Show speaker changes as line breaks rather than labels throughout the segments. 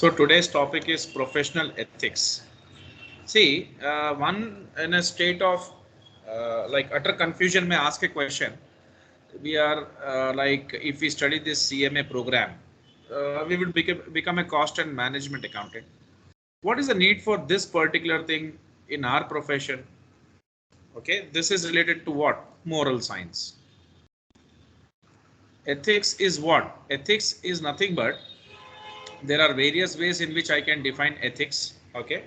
So today's topic is professional ethics. See, one in a state of like utter confusion may ask a question. We are like if we study this CMA program, we will become a cost and management accountant. What is the need for this particular thing in our profession? Okay, this is related to what? Moral science. Ethics is what? Ethics is nothing but there are various ways in which I can define ethics. Okay,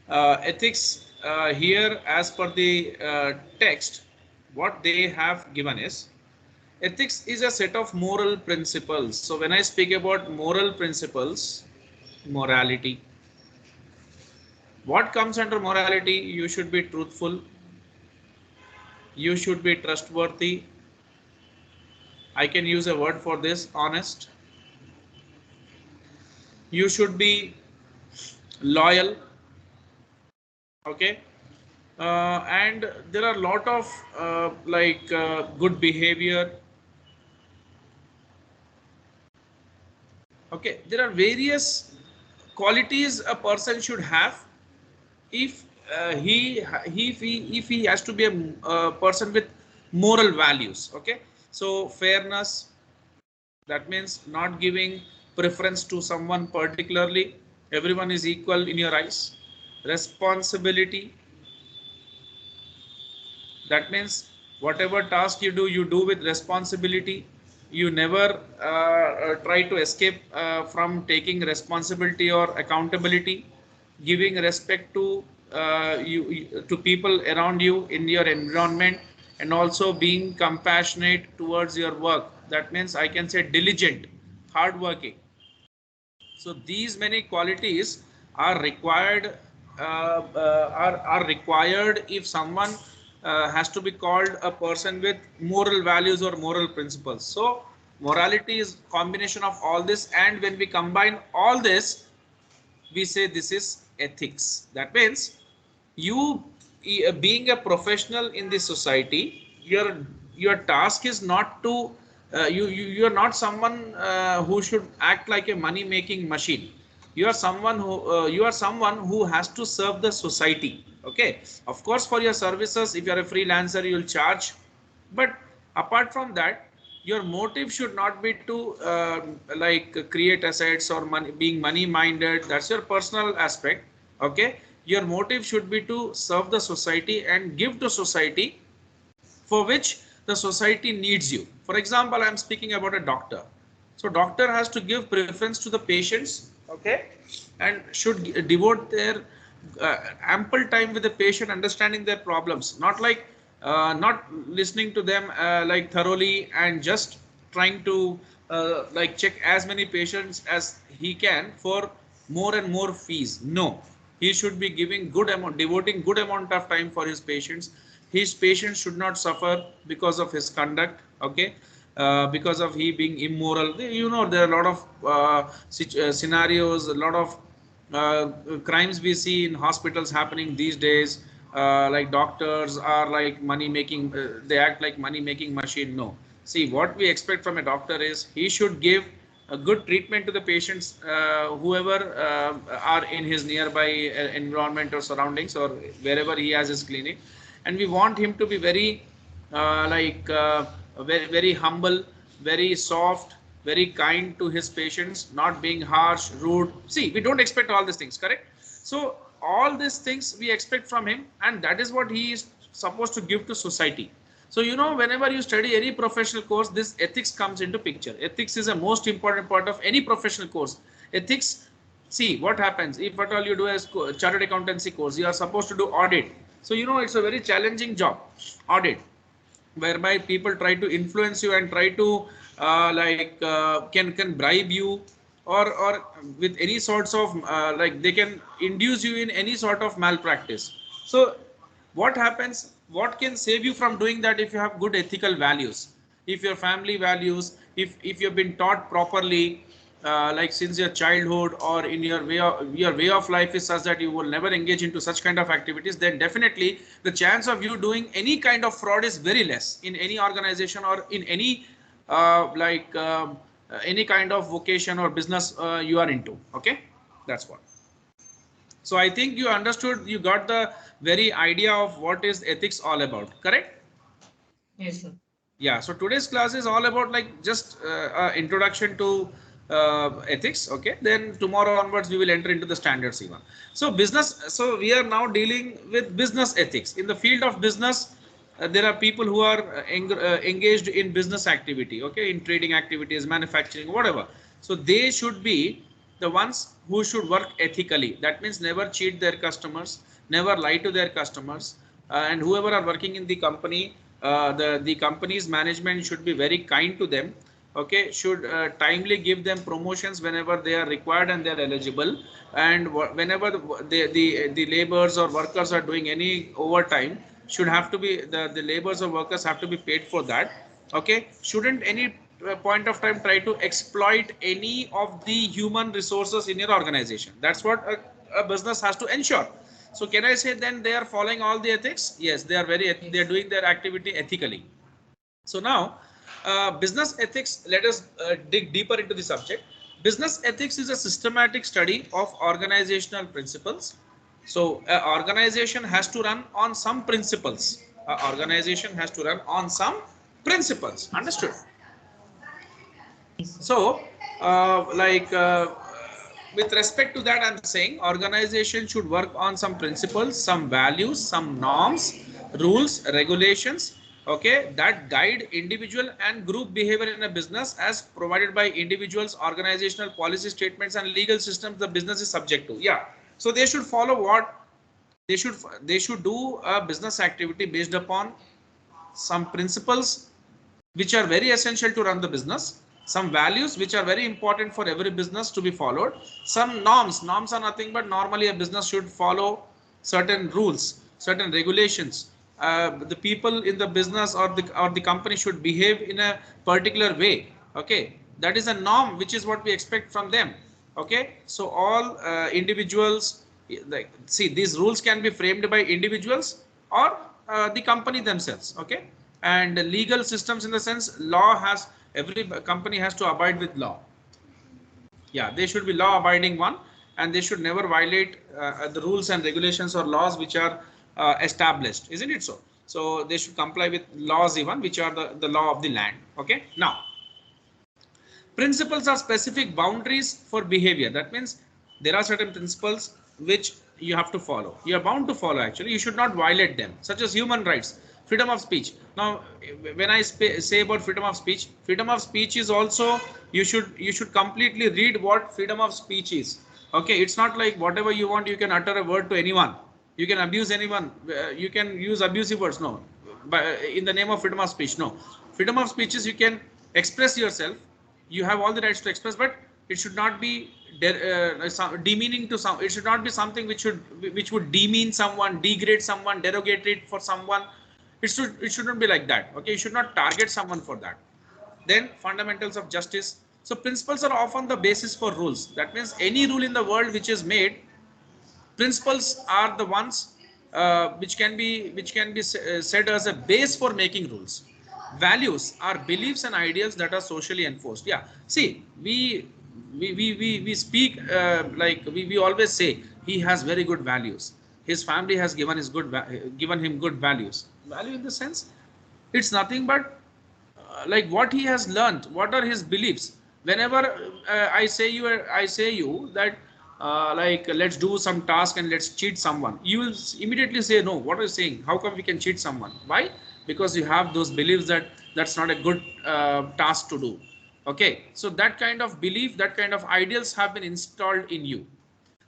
ethics here as per the text, what they have given is ethics is a set of moral principles. So when I speak about moral principles, morality, what comes under morality? You should be truthful, you should be trustworthy. I can use a word for this, honest. You should be loyal. Okay, and there are a lot of good behavior. Okay, there are various qualities a person should have if he has to be a person with moral values. Okay, so fairness, that means not giving preference to someone particularly, everyone is equal in your eyes. Responsibility, that means whatever task you do with responsibility. You never try to escape from taking responsibility or accountability. Giving respect to to people around you in your environment, and also being compassionate towards your work. That means I can say diligent, hardworking. So these many qualities are required are required if someone has to be called a person with moral values or moral principles. So morality is combination of all this, and when we combine all this, we say this is ethics. That means you being a professional in this society, your task is not to you are not someone who should act like a money making machine. You are someone who has to serve the society. Okay, of course, for your services, if you are a freelancer, you will charge, but apart from that, your motive should not be to create assets or money, being money minded. That's your personal aspect. Okay, your motive should be to serve the society and give to society, for which the society needs you. For example, I am speaking about a doctor. So doctor has to give preference to the patients. Okay, and should devote their ample time with the patient, understanding their problems, not like not listening to them like thoroughly and just trying to like check as many patients as he can for more and more fees. No, he should be giving good amount, devoting good amount of time for his patients. His patients should not suffer because of his conduct. Okay, because of he being immoral. You know, there are a lot of scenarios, a lot of crimes we see in hospitals happening these days. Like doctors are like money making, they act like money making machine. No, see, what we expect from a doctor is he should give a good treatment to the patients, whoever are in his nearby environment or surroundings, or wherever he has his clinic. And we want him to be very very humble, very soft, very kind to his patients, not being harsh, rude. See, we don't expect all these things, correct? So all these things we expect from him, and that is what he is supposed to give to society. So you know, whenever you study any professional course, this ethics comes into picture. Ethics is a most important part of any professional course. Ethics, see what happens if at all you do a chartered accountancy course, you are supposed to do audit. So you know, it's a very challenging job, audit, whereby people try to influence you and try to can bribe you, or with any sorts of like they can induce you in any sort of malpractice. So what happens, what can save you from doing that? If you have good ethical values, if your family values, if you've been taught properly, like since your childhood, or in your way of life is such that you will never engage into such kind of activities, then definitely the chance of you doing any kind of fraud is very less in any organization or in any any kind of vocation or business you are into. Okay, that's what. So I think you understood, you got the very idea of what is ethics all about, correct?
Yes, sir.
Yeah, so today's class is all about like just introduction to ethics. Okay, then tomorrow onwards we will enter into the standards even. So business, so we are now dealing with business ethics. In the field of business, there are people who are engaged in business activity, okay, in trading activities, manufacturing, whatever. So they should be the ones who should work ethically. That means never cheat their customers, never lie to their customers, and whoever are working in the company, the company's management should be very kind to them. Okay, should timely give them promotions whenever they are required and they are eligible, and whenever the laborers or workers are doing any overtime, should have to be the laborers or workers have to be paid for that. Okay, shouldn't any point of time try to exploit any of the human resources in your organization. That's what a business has to ensure. So can I say then they are following all the ethics? Yes, they are they are
Yes.
doing their activity ethically. So now, business ethics, let us dig deeper into the subject. Business ethics is a systematic study of organizational principles. So organization has to run on some principles. Organization has to run on some principles. Understood?
Yes, sir.
So, with respect to that, I'm saying organization should work on some principles, some values, some norms, rules, regulations, okay, that guide individual and group behavior in a business as provided by individuals, organizational policy statements, and legal systems the business is subject to. Yeah. So they should follow what they should they should do a business activity based upon some principles which are very essential to run the business, some values which are very important for every business to be followed, some norms are nothing but normally a business should follow certain rules, certain regulations. The people in the business or the company should behave in a particular way. Okay, that is a norm which is what we expect from them. Okay, so all individuals, like, see, these rules can be framed by individuals or the company themselves. Okay, and legal systems in the sense law has, every company has to abide with law. Yeah, they should be law abiding one, and they should never violate the rules and regulations or laws which are established, isn't it so? So they should comply with laws even which are the law of the land. Okay, now principles are specific boundaries for behavior. That means there are certain principles which you have to follow. You are bound to follow actually. You should not violate them, such as human rights, freedom of speech. Now, when I say about freedom of speech is also, you should completely read what freedom of speech is. Okay, it's not like whatever you want you can utter a word to anyone. You can abuse anyone. You can use abusive words. No, in the name of freedom of speech. No, freedom of speech is you can express yourself, you have all the rights to express, but it should not be demeaning to some. It should not be something which would demean someone, degrade someone, derogate it for someone. It shouldn't be like that. Okay, you should not target someone for that. Then fundamentals of justice. So principles are often the basis for rules. That means any rule in the world which is made, principles are the ones which can be said as a base for making rules. Values are beliefs and ideals that are socially enforced. Yeah, see, we speak we always say he has very good values, his family has given him good values. Value in the sense, it's nothing but like what he has learned, what are his beliefs. Whenever I say you that let's do some task and let's cheat someone, you will immediately say no, what are you saying, how come we can cheat someone? Why? Because you have those beliefs that that's not a good task to do. Okay, so that kind of belief, that kind of ideals have been installed in you.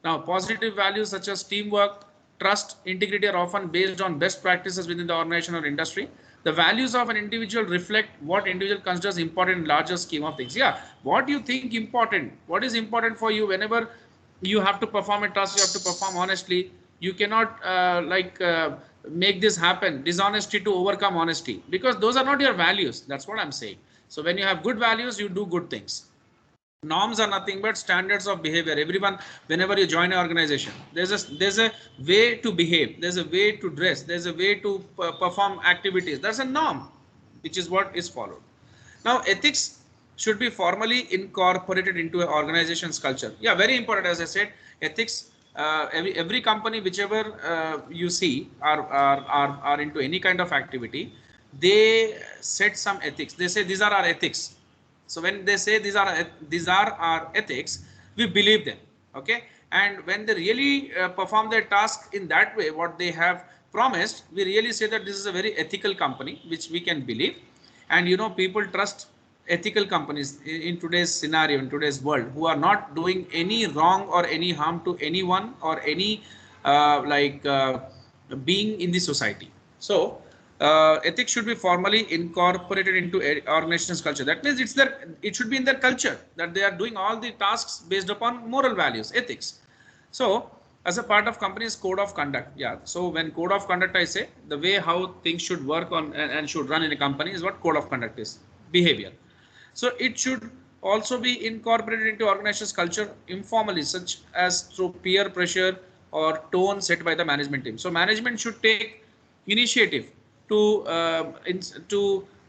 Now, positive values such as teamwork, trust, integrity are often based on best practices within the organization or industry. The values of an individual reflect what individual considers important in larger scheme of things. Yeah, what you think important, what is important for you whenever you have to perform a task, you have to perform honestly. You cannot make this happen, dishonesty to overcome honesty, because those are not your values. That's what I'm saying. So when you have good values, you do good things. Norms are nothing but standards of behavior. Everyone, whenever you join an organization, there's a way to behave, there's a way to dress, there's a way to perform activities. That's a norm which is what is followed. Now ethics, should be formally incorporated into an organization's culture. Yeah, very important. As I said, ethics. Every company, whichever you see, are into any kind of activity, they set some ethics. They say these are our ethics. So when they say these are our ethics, we believe them. Okay, and when they really perform their task in that way, what they have promised, we really say that this is a very ethical company, which we can believe. And people trust ethical companies in today's scenario, in today's world, who are not doing any wrong or any harm to anyone or any being in the society. So ethics should be formally incorporated into organization's culture. That means it should be in their culture, that they are doing all the tasks based upon moral values, ethics. So as a part of company's code of conduct. Yeah, so when code of conduct, I say the way how things should work on and should run in a company is what code of conduct is, behavior. So it should also be incorporated into organization's culture informally, such as through peer pressure or tone set by the management team. So management should take initiative to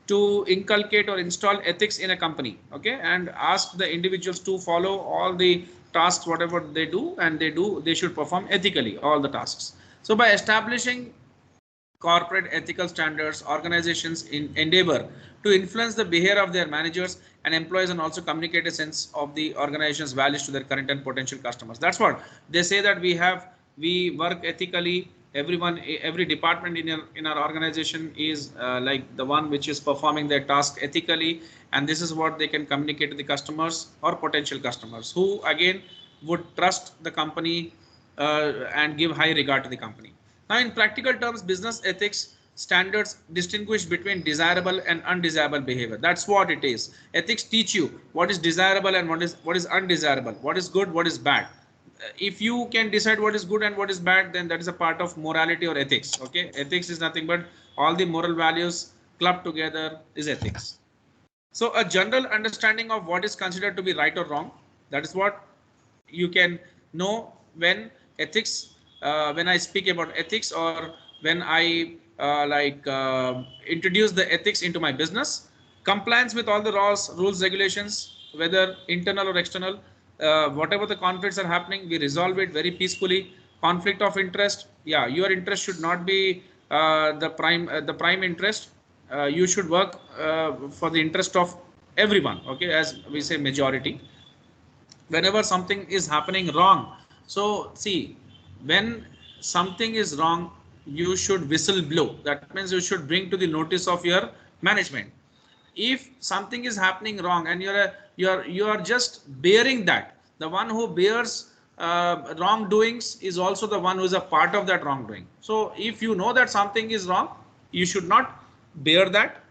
to inculcate or install ethics in a company. Okay, and ask the individuals to follow all the tasks, whatever they do, and they should perform ethically all the tasks. So by establishing corporate ethical standards, organizations endeavor to influence the behavior of their managers and employees, and also communicate a sense of the organization's values to their current and potential customers. That's what they say, that we work ethically. Every department in our organization is like the one which is performing their task ethically, and this is what they can communicate to the customers or potential customers, who again would trust the company and give high regard to the company. Now, in practical terms, business ethics standards distinguish between desirable and undesirable behavior. That's what it is. Ethics teach you what is desirable and what is undesirable, what is good, what is bad. If you can decide what is good and what is bad, then that is a part of morality or ethics. Okay, ethics is nothing but all the moral values clubbed together is ethics. So a general understanding of what is considered to be right or wrong, that is what you can know when ethics, when I speak about ethics, or when I introduce the ethics into my business. Compliance with all the rules, regulations, whether internal or external, whatever the conflicts are happening, we resolve it very peacefully. Conflict of interest, yeah, your interest should not be the prime interest. You should work for the interest of everyone. Okay, as we say, majority. Whenever something is happening wrong, so see, when something is wrong, you should whistle blow. That means you should bring to the notice of your management. If something is happening wrong and you are just bearing that, the one who bears wrongdoings is also the one who is a part of that wrongdoing. So if you know that something is wrong, you should not bear that.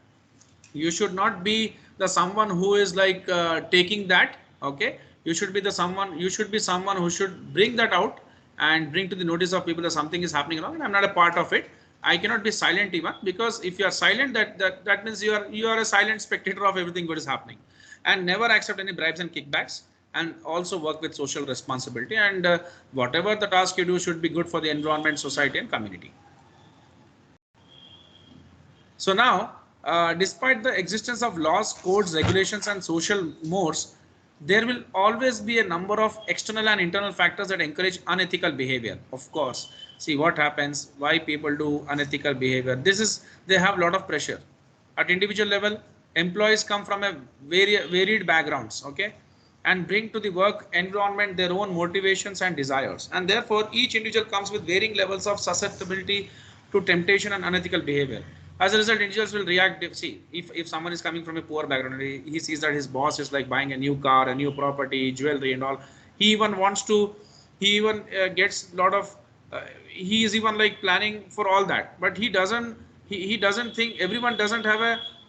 You should not be the someone who is like taking that. Okay, you should be someone who should bring that out and bring to the notice of people that something is happening wrong and I'm not a part of it. I cannot be silent even, because if you are silent, that means you are a silent spectator of everything what is happening. And never accept any bribes and kickbacks, and also work with social responsibility, and whatever the task you do should be good for the environment, society and community. So now, despite the existence of laws, codes, regulations and social mores, there will always be a number of external and internal factors that encourage unethical behavior. Of course, see what happens, why people do unethical behavior. They have a lot of pressure. At individual level, employees come from a varied backgrounds, okay, and bring to the work environment their own motivations and desires. And therefore, each individual comes with varying levels of susceptibility to temptation and unethical behavior. As a result, individuals will react. See, if someone is coming from a poor background, he sees that his boss is like buying a new car, a new property, jewelry and all. He even wants to, he even gets a lot of, he is even like planning for all that. But he doesn't think, everyone doesn't have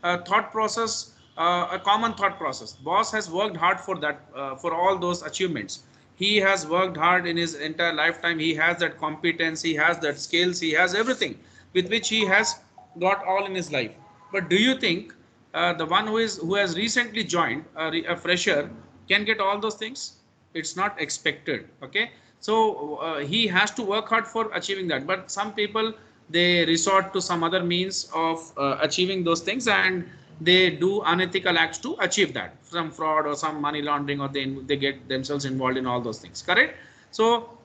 a thought process, a common thought process. Boss has worked hard for that, for all those achievements. He has worked hard in his entire lifetime. He has that competence, he has that skills, he has everything with which he has got all in his life. But do you think the one who has recently joined, a fresher, can get all those things? It's not expected. Okay, so he has to work hard for achieving that. But some people, they resort to some other means of achieving those things, and they do unethical acts to achieve that, some fraud or some money laundering, or they get themselves involved in all those things, correct? So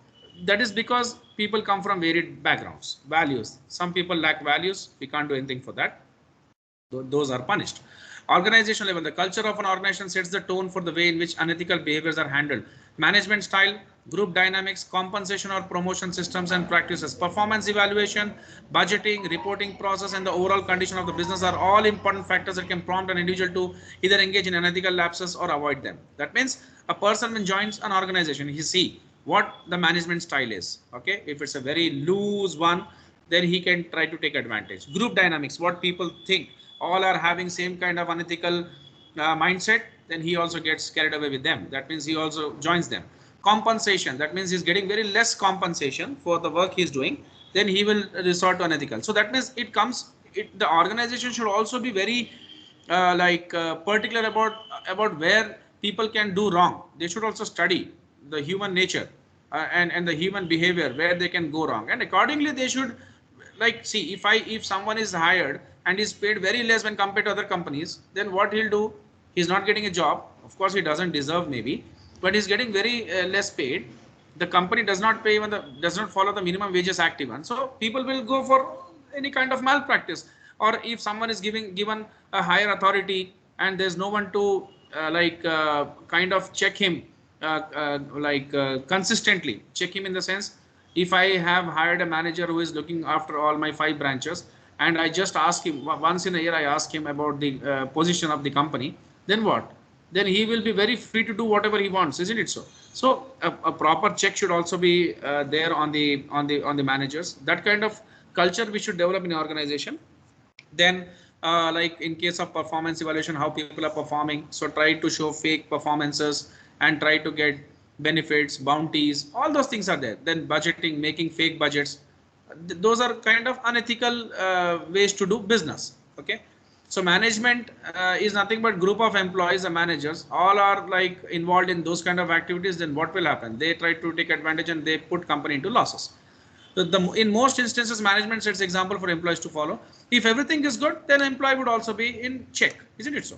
that is because people come from varied backgrounds, values. Some people lack values, we can't do anything for that, those are punished. Organization level, the culture of an organization sets the tone for the way in which unethical behaviors are handled. Management style, group dynamics, compensation or promotion systems and practices, performance evaluation, budgeting, reporting process, and the overall condition of the business are all important factors that can prompt an individual to either engage in unethical lapses or avoid them. That means a person when joins an organization, he see what the management style is. Okay, if it's a very loose one, then he can try to take advantage. Group dynamics, what people think, all are having same kind of unethical mindset, then he also gets carried away with them. That means he also joins them. Compensation, that means he's getting very less compensation for the work he's doing, then he will resort to unethical. So that means the organization should also be very particular about where people can do wrong. They should also study the human nature and the human behavior where they can go wrong, and accordingly they should, like, see, if someone is hired and is paid very less when compared to other companies, then what he'll do, he's not getting a job. Of course he doesn't deserve maybe, but he's getting very less paid. The company does not pay, even does not follow the minimum wages act even, so people will go for any kind of malpractice. Or if someone is given a higher authority and there's no one to kind of check him consistently check him, in the sense, if I have hired a manager who is looking after all my 5 branches, and I just ask him once in a year, I ask him about the position of the company, then what? Then he will be very free to do whatever he wants, isn't it so? So a proper check should also be there on the managers. That kind of culture we should develop in an organization. Then like in case of performance evaluation, how people are performing, so try to show fake performances and try to get benefits, bounties, all those things are there. Then budgeting, making fake budgets, those are kind of unethical ways to do business. Okay, so management is nothing but group of employees, the managers all are like involved in those kind of activities. Then what will happen? They try to take advantage and they put company into losses. In most instances, management sets example for employees to follow. If everything is good, then employee would also be in check, isn't it so?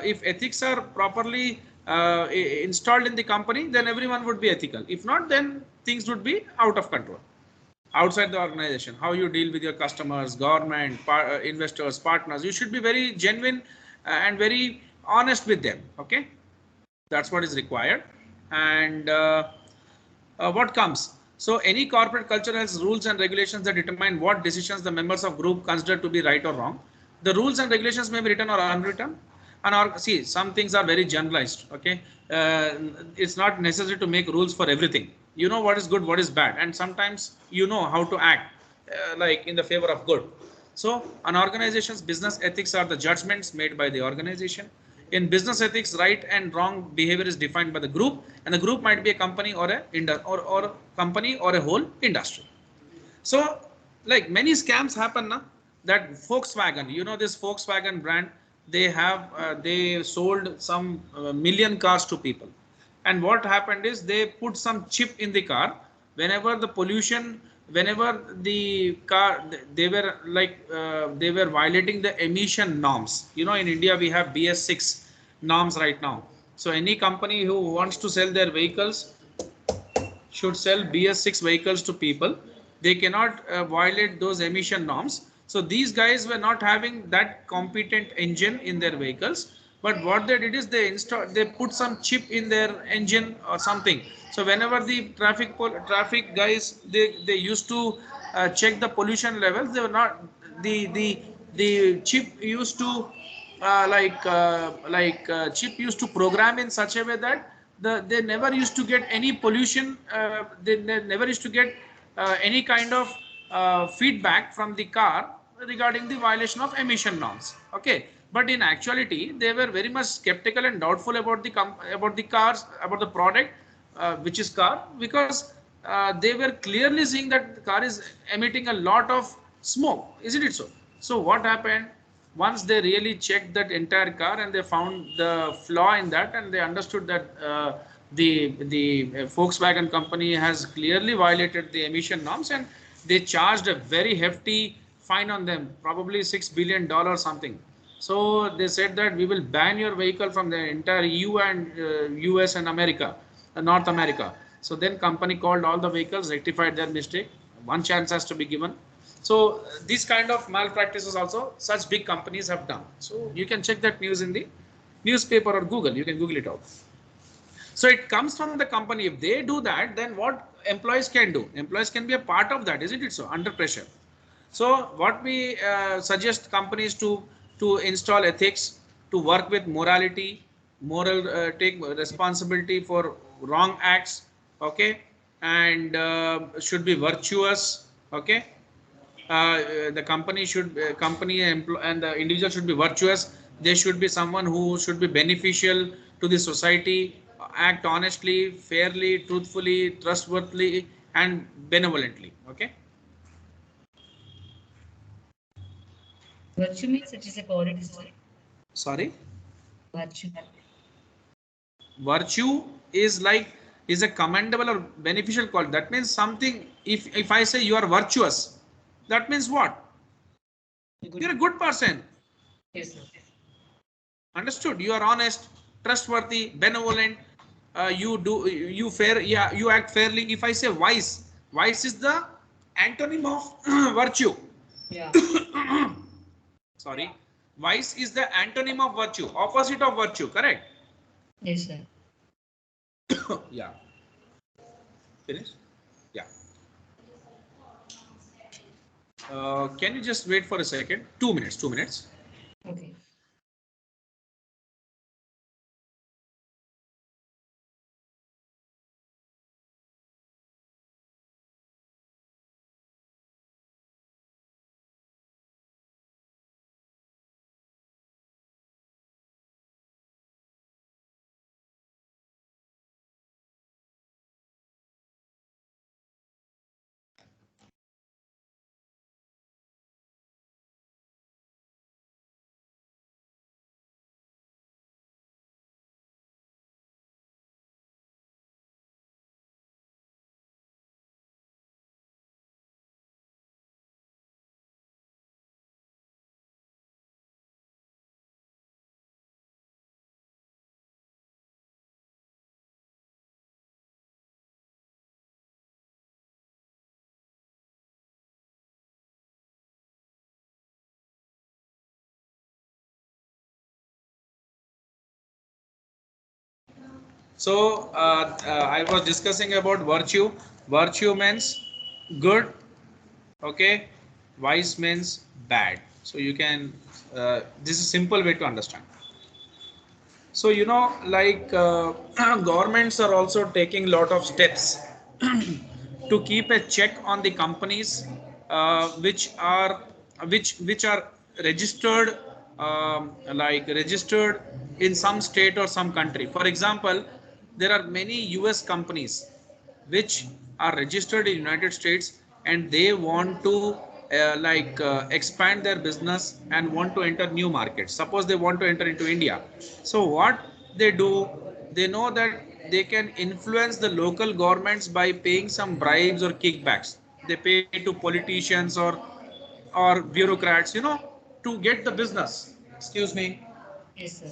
If ethics are properly installed in the company, then everyone would be ethical. If not, then things would be out of control. Outside the organization, how you deal with your customers, government, investors, partners, you should be very genuine and very honest with them. Okay, that's what is required. And what comes? So any corporate culture has rules and regulations that determine what decisions the members of group consider to be right or wrong. The rules and regulations may be written or unwritten. And see, some things are very generalized. Okay, it's not necessary to make rules for everything. You know what is good, what is bad, and sometimes you know how to act like in the favor of good. So an organization's business ethics are the judgments made by the organization. In business ethics, right and wrong behavior is defined by the group, and the group might be a company or a company or a whole industry. So like many scams happen now, that Volkswagen, you know this Volkswagen brand, they sold some million cars to people, and what happened is they put some chip in the car. Whenever the pollution, whenever the car, they were violating the emission norms. You know, in India we have BS6 norms right now. So any company who wants to sell their vehicles should sell BS6 vehicles to people. They cannot violate those emission norms. So these guys were not having that competent engine in their vehicles, but what they did is they put some chip in their engine or something. So whenever the traffic guys, they used to check the pollution levels, they were not, the chip used to chip used to program in such a way that they never used to get any pollution. They never used to get any kind of feedback from the car regarding the violation of emission norms. Okay, but in actuality they were very much skeptical and doubtful about the cars, about the product, which is car, because they were clearly seeing that the car is emitting a lot of smoke, isn't it so? So what happened? Once they really checked that entire car and they found the flaw in that, and they understood that the Volkswagen company has clearly violated the emission norms, and they charged a very hefty fine on them, probably $6 billion something. So they said that we will ban your vehicle from the entire EU and US and America, North America. So then company called all the vehicles, rectified their mistake. One chance has to be given. So these kind of malpractices also such big companies have done. So you can check that news in the newspaper or Google. You can Google it out. So it comes from the company. If they do that, then what employees can do? Employees can be a part of that, isn't it so? Under pressure. So what we suggest companies to install ethics, to work with morality, take responsibility for wrong acts, okay, and should be virtuous, okay. The company should and the individual should be virtuous. They should be someone who should be beneficial to the society, act honestly, fairly, truthfully, trustworthily, and benevolently. Okay.
Virtue means it is a quality, sir.
Sorry.
Virtue.
Virtue is like is a commendable or beneficial quality. That means something. If I say you are virtuous, that means what? You're a good person.
Yes, sir.
Understood? You are honest, trustworthy, benevolent. You fair. Yeah, you act fairly. If I say wise, wise is the antonym of virtue.
Yeah.
Sorry, wise is the antonym of virtue, opposite of virtue. Correct?
Yes, sir.
Yeah. Finish. Yeah. Can you just wait for a second? 2 minutes. 2 minutes.
Okay.
So I was discussing about virtue. Virtue means good, okay. Wise means bad. So you can. This is a simple way to understand. So like governments are also taking lot of steps to keep a check on the companies which are registered like registered in some state or some country. For example, there are many US companies which are registered in United States and they want to expand their business and want to enter new markets. Suppose they want to enter into India. So what they do, they know that they can influence the local governments by paying some bribes or kickbacks. They pay to politicians or bureaucrats, to get the business. Excuse me,
Yes, sir.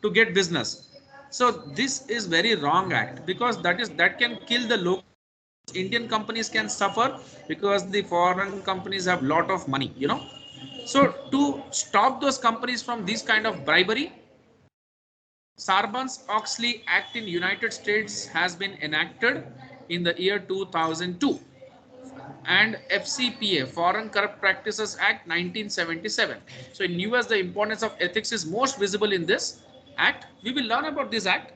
to get business. So this is very wrong act because that can kill the local. Indian companies can suffer because the foreign companies have lot of money. So to stop those companies from this kind of bribery, Sarbanes-Oxley Act in United States has been enacted in the year 2002 and FCPA Foreign Corrupt Practices Act 1977. So in US the importance of ethics is most visible in this act. We will learn about this act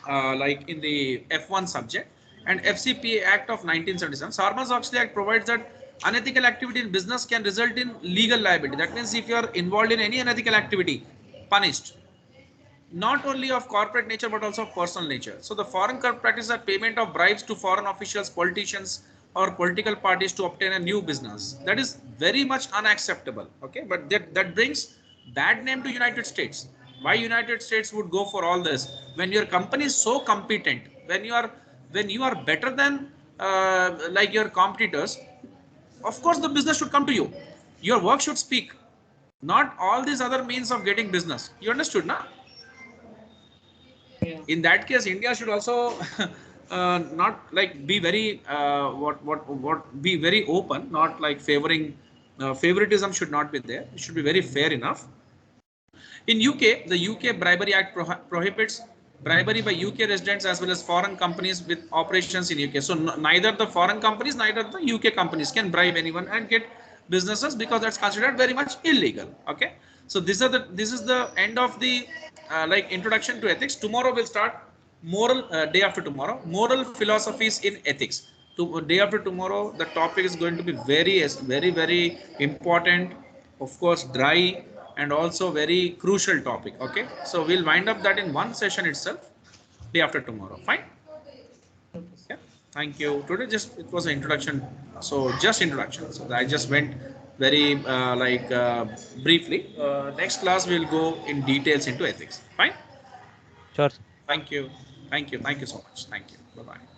like in the F1 subject, and FCPA Act of 1977. Sarbanes-Oxley Act provides that unethical activity in business can result in legal liability. That means if you are involved in any unethical activity, punished. Not only of corporate nature but also of personal nature. So the foreign corrupt practices are payment of bribes to foreign officials, politicians, or political parties to obtain a new business. That is very much unacceptable. Okay, but that brings bad name to United States. Why United States would go for all this when your company is so competent, when you are better than like your competitors? Of course, the business should come to you. Your work should speak. not all these other means of getting business. You understood, na?
Yeah.
In that case, India should also not like be very be very open, not like favoring favoritism should not be there. It should be very fair enough. In UK, the UK Bribery Act prohibits bribery by UK residents as well as foreign companies with operations in UK. So neither the foreign companies, neither the UK companies can bribe anyone and get businesses, because that's considered very much illegal. Okay. So this is the end of the like introduction to ethics. Tomorrow we'll start moral day after tomorrow, moral philosophies in ethics. Day after tomorrow, the topic is going to be very important, of course, dry, and also very crucial topic. Okay, so we'll wind up that in one session itself, day after tomorrow. Fine.
Okay, sir.
Yeah, thank you. Today just it was an introduction, so just introduction. So I just went very briefly. Next class we'll go in details into ethics. Fine.
Sure.
Thank you. Thank you. Thank you so much. Thank you. Bye bye.